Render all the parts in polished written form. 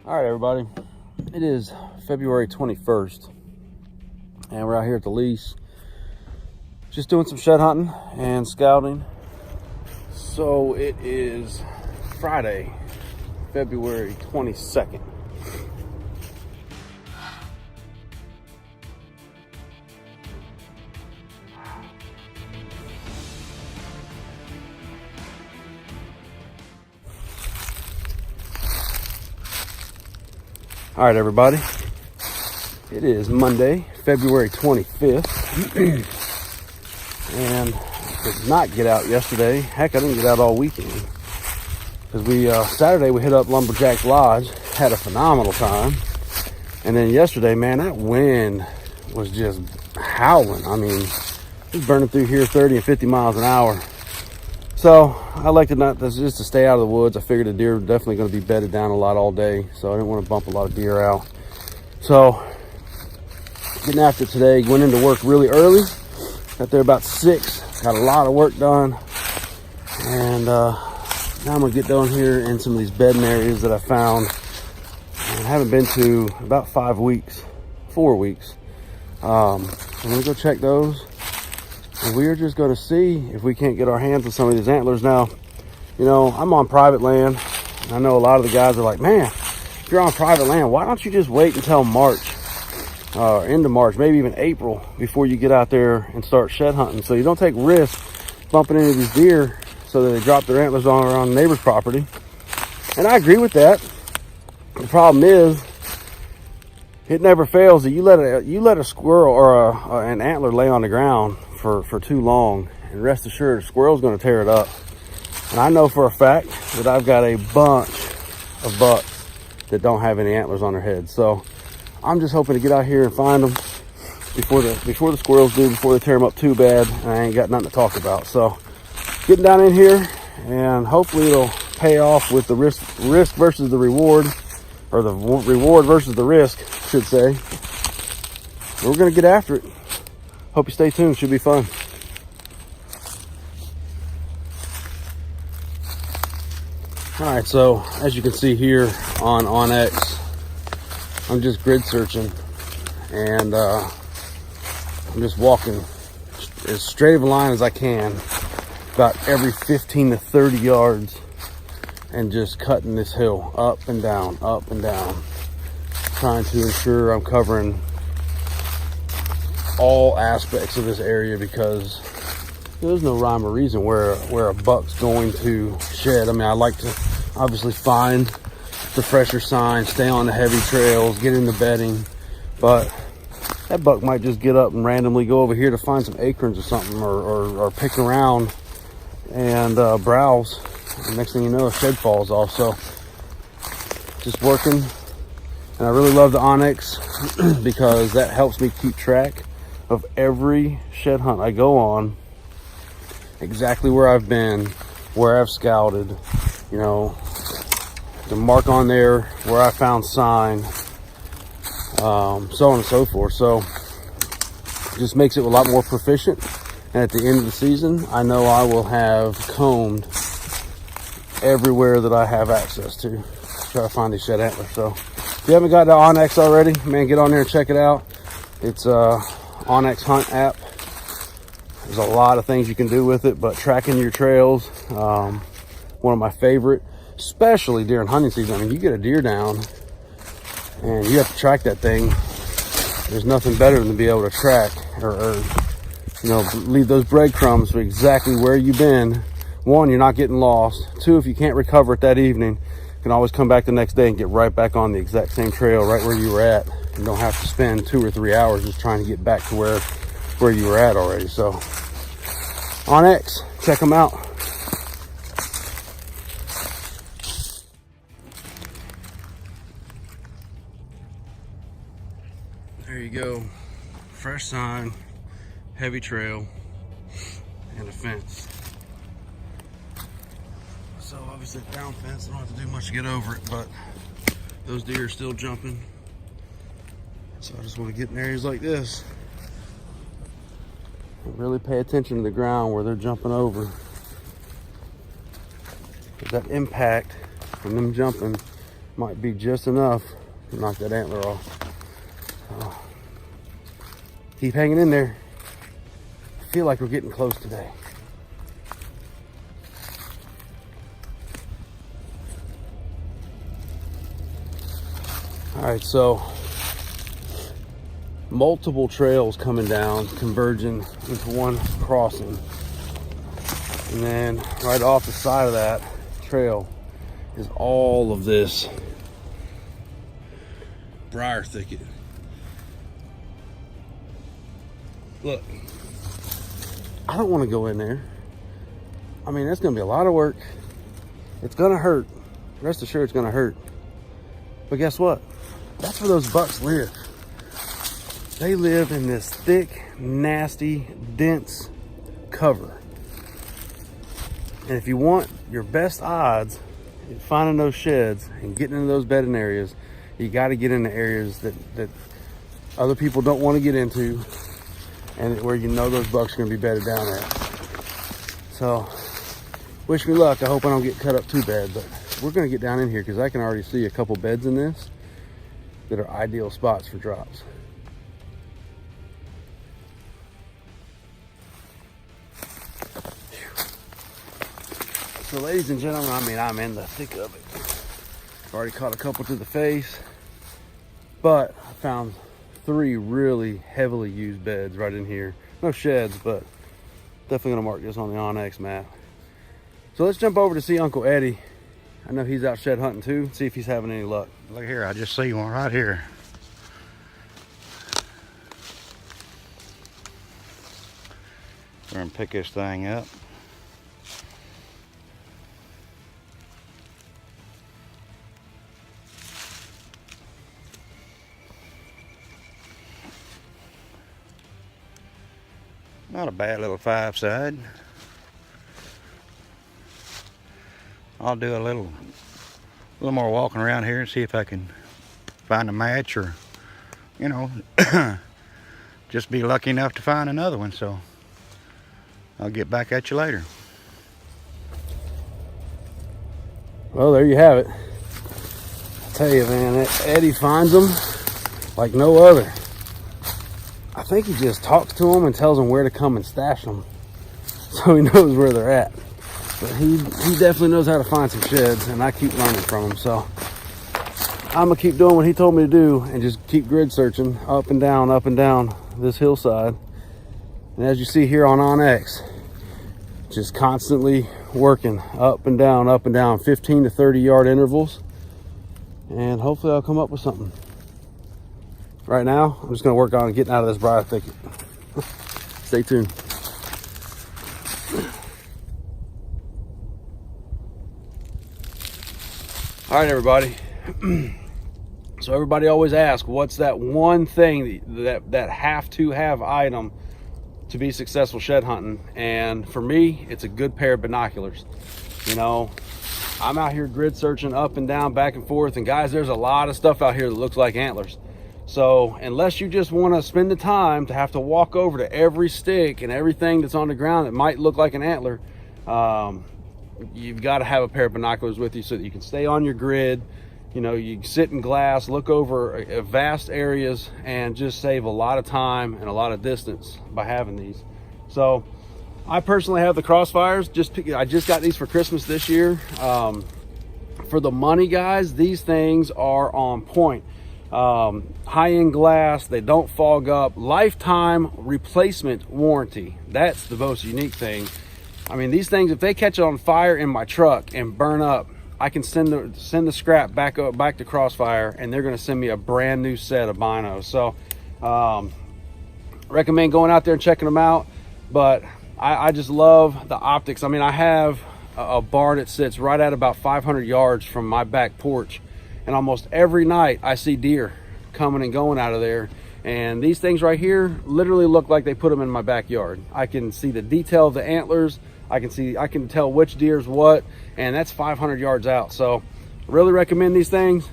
All right, everybody. It is February 21st, and we're out here at the lease, just doing some shed hunting and scouting. So it is Friday, February 22nd. All right, everybody. It is Monday, February 25th, and I did not get out yesterday. Heck, I didn't get out all weekend because Saturday we hit up Lumberjack Lodge, had a phenomenal time, and then yesterday, man, that wind was just howling. I mean, it was burning through here 30 and 50 miles an hour. So I elected not just to stay out of the woods. I figured the deer were definitely going to be bedded down a lot all day, so I didn't want to bump a lot of deer out. So getting after it today, went into work really early, got there about 6, got a lot of work done, and now I'm going to get down here in some of these bedding areas that I found and I haven't been to about 4 weeks. I'm going to go check those. And we're just going to see if we can't get our hands on some of these antlers. Now, you know, I'm on private land. And I know a lot of the guys are like, man, if you're on private land, why don't you just wait until March, into March, maybe even April, before you get out there and start shed hunting? So you don't take risks bumping into these deer so that they drop their antlers on neighbor's property. And I agree with that. The problem is, it never fails that you let a squirrel or an antler lay on the ground for too long, and rest assured, a squirrel's going to tear it up. And I know for a fact that I've got a bunch of bucks that don't have any antlers on their heads. So I'm just hoping to get out here and find them before the squirrels do, before they tear them up too bad, and I ain't got nothing to talk about. So getting down in here, and hopefully it'll pay off with the risk versus the reward, or the reward versus the risk, I should say. We're going to get after it. Hope you stay tuned. Should be fun. All right, so as you can see here on onX, I'm just grid searching, and I'm just walking as straight of a line as I can, about every 15 to 30 yards, and just cutting this hill up and down, trying to ensure I'm covering all aspects of this area, because there's no rhyme or reason where a buck's going to shed. I mean, I like to obviously find the fresher signs, stay on the heavy trails, get in the bedding, but that buck might just get up and randomly go over here to find some acorns or something, or pick around and browse. And next thing you know, a shed falls off. So just working, and I really love the onX because that helps me keep track of every shed hunt I go on, exactly where I've been, where I've scouted, you know, to mark on there where I found sign, so on and so forth. So it just makes it a lot more proficient. And at the end of the season, I know I will have combed everywhere that I have access to try to find these shed antlers. So if you haven't got the onX already, man, get on there and check it out. It's onX Hunt app. There's a lot of things you can do with it, but tracking your trails, one of my favorite, especially during hunting season. I mean, you get a deer down and you have to track that thing. There's nothing better than to be able to track or you know, leave those breadcrumbs for exactly where you've been. One, you're not getting lost. Two, if you can't recover it that evening, you can always come back the next day and get right back on the exact same trail right where you were at. You don't have to spend 2 or 3 hours just trying to get back to where you were at already. So onX, check them out. There you go. Fresh sign, heavy trail, and a fence. So obviously down fence, I don't have to do much to get over it, but those deer are still jumping. So I just want to get in areas like this and really pay attention to the ground where they're jumping over. That impact from them jumping Might be just enough to knock that antler off. Keep hanging in there. I feel like we're getting close today. All right, so multiple trails coming down, converging into one crossing. And then right off the side of that trail is all of this briar thicket. Look, I don't want to go in there. I mean, that's going to be a lot of work. It's going to hurt. Rest assured it's going to hurt. But guess what? That's where those bucks live. They live in this thick, nasty, dense cover. And if you want your best odds at finding those sheds and getting into those bedding areas, you got to get into areas that other people don't want to get into, and where you know those bucks are going to be bedded down at. So, wish me luck. I hope I don't get cut up too bad, but we're going to get down in here because I can already see a couple beds in this that are ideal spots for drops. So, ladies and gentlemen, I mean, I'm in the thick of it. Already caught a couple to the face, but I found 3 really heavily used beds right in here. No sheds, but definitely gonna mark this on the onX map. So let's jump over to see Uncle Eddie. I know he's out shed hunting too. See if he's having any luck. Look here, I just see one right here. We're gonna pick this thing up. Not a bad little 5-side. I'll do a little more walking around here and see if I can find a match, or, you know, just be lucky enough to find another one. So I'll get back at you later. Well, there you have it. I tell you, man, Eddie finds them like no other. I think he just talks to them and tells them where to come and stash them, so he knows where they're at. But he definitely knows how to find some sheds, and I keep learning from him. So I'm gonna keep doing what he told me to do and just keep grid searching up and down this hillside. And as you see here on onX, just constantly working up and down, 15 to 30 yard intervals, and hopefully I'll come up with something. Right now, I'm just gonna work on getting out of this briar thicket. Stay tuned. All right, everybody. So everybody always asks, what's that one thing that have to have item to be successful shed hunting? And for me, it's a good pair of binoculars. You know, I'm out here grid searching up and down, back and forth, and guys, there's a lot of stuff out here that looks like antlers. So unless you just want to spend the time to have to walk over to every stick and everything that's on the ground that might look like an antler, you've got to have a pair of binoculars with you so that you can stay on your grid. You know, you sit in glass, look over vast areas, and just save a lot of time and a lot of distance by having these. So I personally have the Crossfires. I just got these for Christmas this year. For the money, guys, these things are on point. High-end glass, they don't fog up, lifetime replacement warranty. That's the most unique thing. I mean, these things, if they catch on fire in my truck and burn up, I can send the scrap back to Crossfire, and they're going to send me a brand new set of binos. So recommend going out there and checking them out. But I just love the optics. I mean, I have a barn that sits right at about 500 yards from my back porch, and almost every night I see deer coming and going out of there. And these things right here literally look like they put them in my backyard. I can see the detail of the antlers. I can tell which deer's what, and that's 500 yards out. So really recommend these things.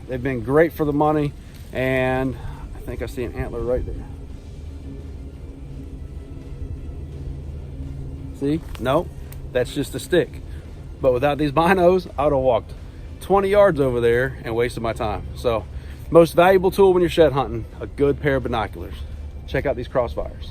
They've been great for the money, and I think I see an antler right there. See? No, that's just a stick. But without these binos, I would have walked 20 yards over there and wasted my time. So most valuable tool when you're shed hunting, a good pair of binoculars. Check out these Crossfires.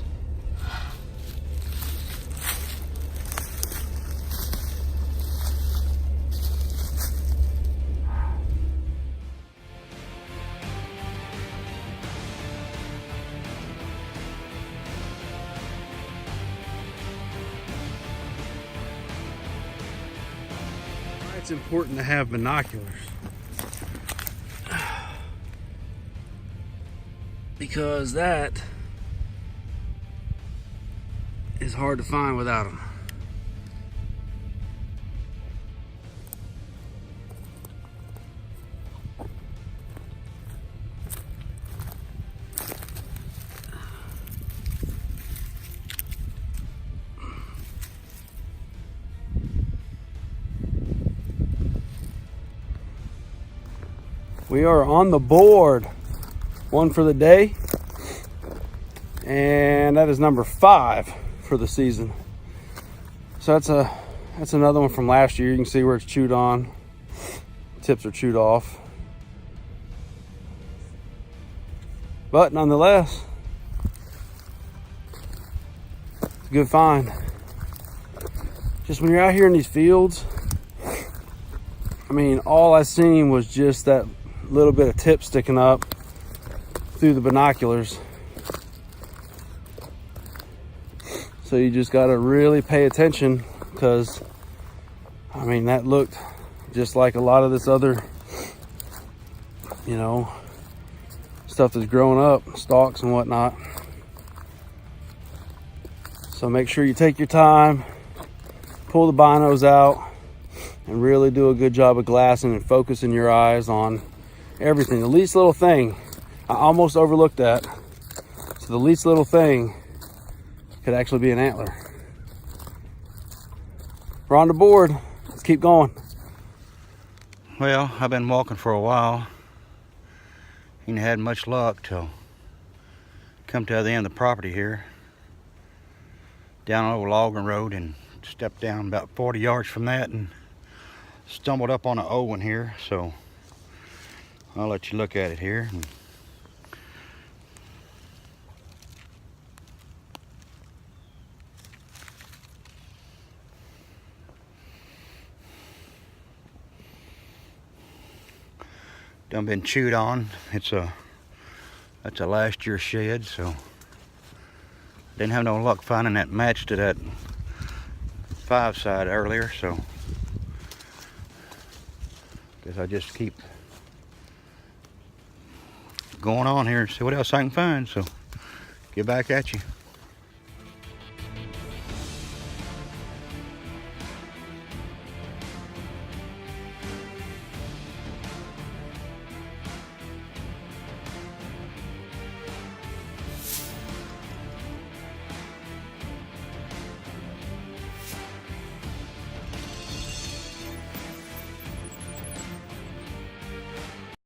It's important to have binoculars because that is hard to find without them. We are on the board. One for the day. And that is number 5 for the season. So that's another one from last year. You can see where it's chewed on. Tips are chewed off. But nonetheless, it's a good find. Just when you're out here in these fields, I mean, all I seen was just that little bit of tip sticking up through the binoculars. So you just got to really pay attention, because I mean, that looked just like a lot of this other, you know, stuff that's growing up, stalks and whatnot. So make sure you take your time, pull the binos out, and really do a good job of glassing and focusing your eyes on everything. The least little thing, I almost overlooked that. So the least little thing could actually be an antler. We're on the board. Let's keep going. Well, I've been walking for a while. Ain't had much luck till come to the end of the property here. Down an old logging road, and stepped down about 40 yards from that and stumbled up on an old one here. So I'll let you look at it here. Done been chewed on. That's a last year shed, so didn't have no luck finding that match to that 5 side earlier, so guess I just keep going on here and see what else I can find. So get back at you.